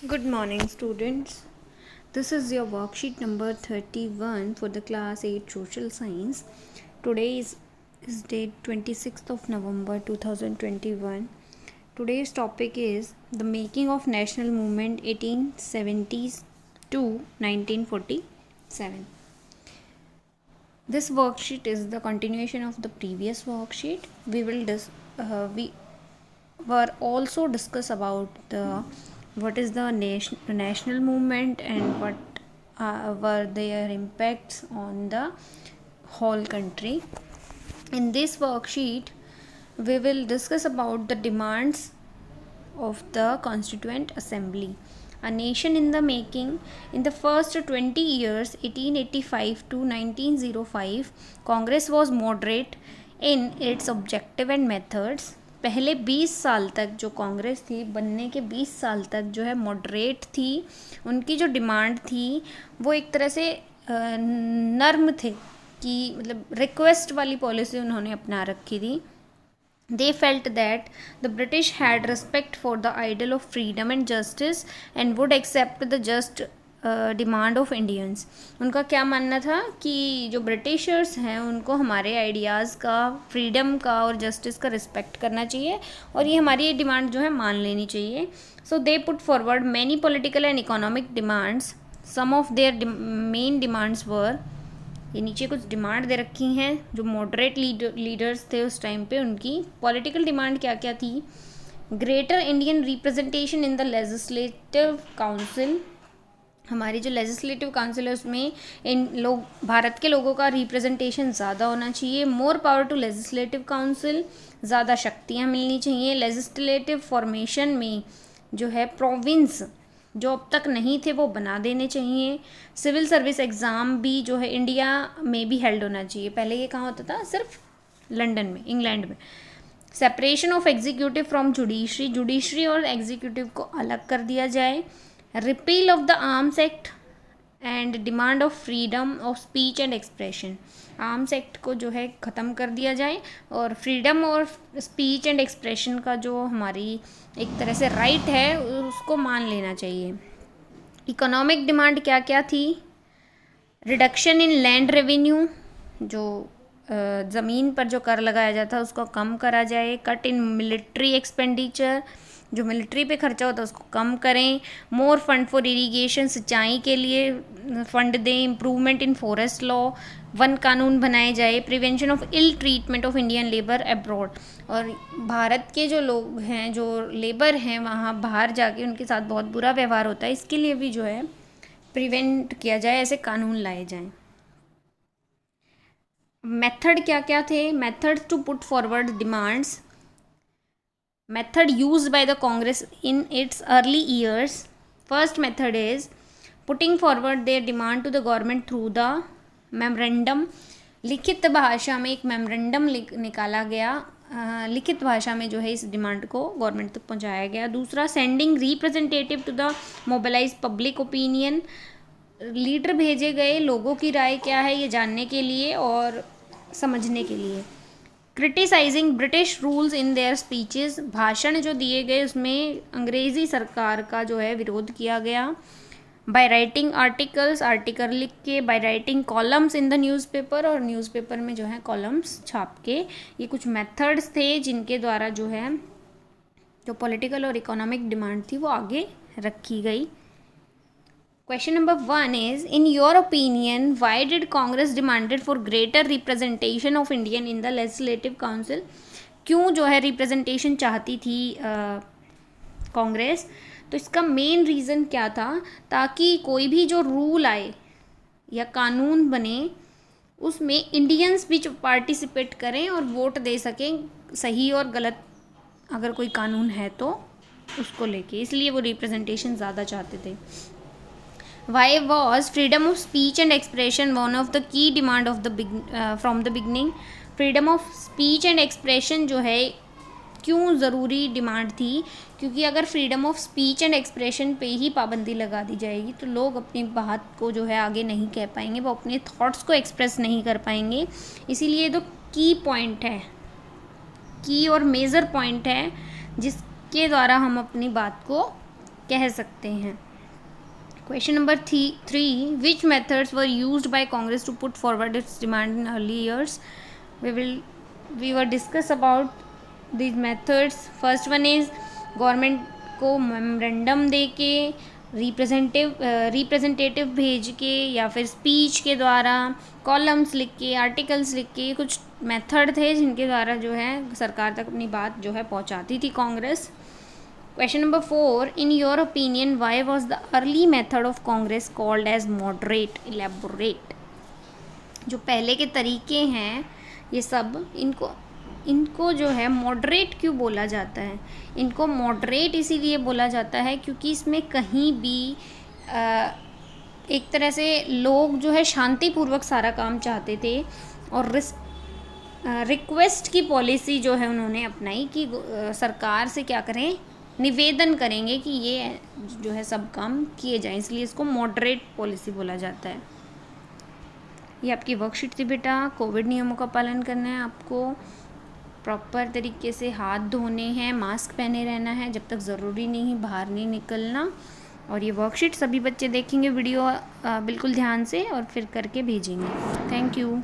Good morning, students. This is your worksheet number 31 for the class 8 social science. Today is date 26th of November 2021. Today's topic is the making of national movement 1870s to 1947. This worksheet is the continuation of the previous worksheet. We were also discuss about the what is the national movement and what were their impacts on the whole country. In this worksheet we will discuss about the demands of the Constituent Assembly. A nation in the making. In the first 20 years 1885 to 1905, Congress was moderate in its objective and methods. पहले 20 साल तक जो कांग्रेस थी बनने के 20 साल तक जो है मॉडरेट थी. उनकी जो डिमांड थी वो एक तरह से नर्म थे कि मतलब रिक्वेस्ट वाली पॉलिसी उन्होंने अपना रखी थी. They felt that the British had respect for the ideal of freedom and justice and would accept the just demand of Indians. उनका क्या मानना था कि जो ब्रिटिशर्स हैं उनको हमारे आइडियाज़ का, फ्रीडम का और जस्टिस का रिस्पेक्ट करना चाहिए और ये हमारी डिमांड जो है मान लेनी चाहिए. So they put forward many political and economic demands. Some of their main demands were, ये नीचे कुछ डिमांड दे रखी हैं जो मॉडरेट लीडर्स थे उस टाइम पे. उनकी पॉलिटिकल डिमांड क्या क्या थी? Greater Indian representation in the legislative council. हमारी जो लेजिस्लेटिव काउंसिल है उसमें इन लोग भारत के लोगों का रिप्रेजेंटेशन ज़्यादा होना चाहिए. More power to legislative council, ज़्यादा शक्तियाँ मिलनी चाहिए. लेजिस्लेटिव फॉर्मेशन में जो है प्रोविंस जो अब तक नहीं थे वो बना देने चाहिए. सिविल सर्विस एग्ज़ाम भी जो है इंडिया में भी हेल्ड होना चाहिए. पहले ये कहाँ होता था? सिर्फ लंदन में, इंग्लैंड में. Separation of executive from judiciary. Judiciary और एग्जीक्यूटिव को अलग कर दिया जाए. Repeal of the arms act and demand of freedom of speech and expression. Arms act को जो है ख़त्म कर दिया जाए और फ्रीडम और स्पीच एंड एक्सप्रेशन का जो हमारी एक तरह से राइट है उसको मान लेना चाहिए. इकोनॉमिक डिमांड क्या क्या थी? रिडक्शन इन लैंड रेवेन्यू, जो ज़मीन पर जो कर लगाया जाता है उसको कम करा जाए. कट इन मिलिट्री एक्सपेंडिचर, जो मिलिट्री पे खर्चा होता है उसको कम करें. मोर फंड फॉर इरीगेशन, सिंचाई के लिए फंड दें. इम्प्रूवमेंट इन फॉरेस्ट लॉ, वन कानून बनाए जाए. Prevention of ill treatment of Indian labour abroad, और भारत के जो लोग हैं, जो लेबर हैं वहाँ बाहर जाके उनके साथ बहुत बुरा व्यवहार होता है, इसके लिए भी जो है प्रिवेंट किया जाए, ऐसे कानून लाए जाएं. मेथड क्या क्या थे? Method to put forward demands. Method used by the Congress in its early years. First method is putting forward their demand to the government through the memorandum. लिखित भाषा में एक मेमोरेंडम निकाला गया. लिखित भाषा में जो है इस डिमांड को गवर्नमेंट तक पहुंचाया गया. दूसरा, sending representative to the mobilise public opinion. Leader भेजे गए लोगों की राय क्या है ये जानने के लिए और समझने के लिए. Criticising British rules in their speeches. भाषण जो दिए गए उसमें अंग्रेज़ी सरकार का जो है विरोध किया गया. बाय राइटिंग आर्टिकल्स, आर्टिकल लिख के. By writing columns in the newspaper, और न्यूज़पेपर में जो है कॉलम्स छाप के. ये कुछ मेथड्स थे जिनके द्वारा जो है जो पॉलिटिकल और इकोनॉमिक डिमांड थी वो आगे रखी गई. Question number 1 is, in your opinion, why did Congress demanded for greater representation of Indian in the Legislative Council? क्यों जो है रिप्रेजेंटेशन चाहती थी कांग्रेस? तो इसका मेन रीज़न क्या था? ताकि कोई भी जो रूल आए या कानून बने उसमें इंडियंस भी पार्टिसिपेट करें और वोट दे सकें, सही और गलत अगर कोई कानून है तो उसको लेके. इसलिए वो रिप्रेजेंटेशन ज़्यादा चाहते थे. Why was freedom of speech and expression one of the key demand of the from the beginning? freedom of speech and expression जो है क्यों ज़रूरी डिमांड थी? क्योंकि अगर freedom of speech and expression पे ही पाबंदी लगा दी जाएगी तो लोग अपनी बात को जो है आगे नहीं कह पाएंगे, वो अपने थॉट्स को एक्सप्रेस नहीं कर पाएंगे. इसीलिए तो की पॉइंट है, की और मेजर पॉइंट है जिसके द्वारा हम अपनी बात को कह सकते हैं। Question number 3, which methods were used by Congress to put forward its demand in early years? We were discuss about these methods. First one is government को मेमोरेंडम दे के, रिप्रेजेंटेटिव भेज के, या फिर स्पीच के द्वारा, कॉलम्स लिख के, आर्टिकल्स लिख के, कुछ मेथड थे जिनके द्वारा जो है सरकार तक अपनी बात जो है पहुंचाती थी Congress. Question number 4, in your opinion why was the early method of Congress called as moderate? Elaborate. जो पहले के तरीके हैं ये सब, इनको जो है मॉडरेट क्यों बोला जाता है? इनको मॉडरेट इसीलिए बोला जाता है क्योंकि इसमें कहीं भी एक तरह से लोग जो है शांतिपूर्वक सारा काम चाहते थे, और रिक्वेस्ट की पॉलिसी जो है उन्होंने अपनाई कि सरकार से क्या करें, निवेदन करेंगे कि ये जो है सब काम किए जाएं, इसलिए इसको मॉडरेट पॉलिसी बोला जाता है। ये आपकी वर्कशीट थी बेटा। कोविड नियमों का पालन करना है आपको, प्रॉपर तरीके से हाथ धोने हैं, मास्क पहने रहना है, जब तक ज़रूरी नहीं बाहर नहीं निकलना। और ये वर्कशीट सभी बच्चे देखेंगे वीडियो बिल्कुल ध्यान से और फिर करके भेजेंगे। Thank you.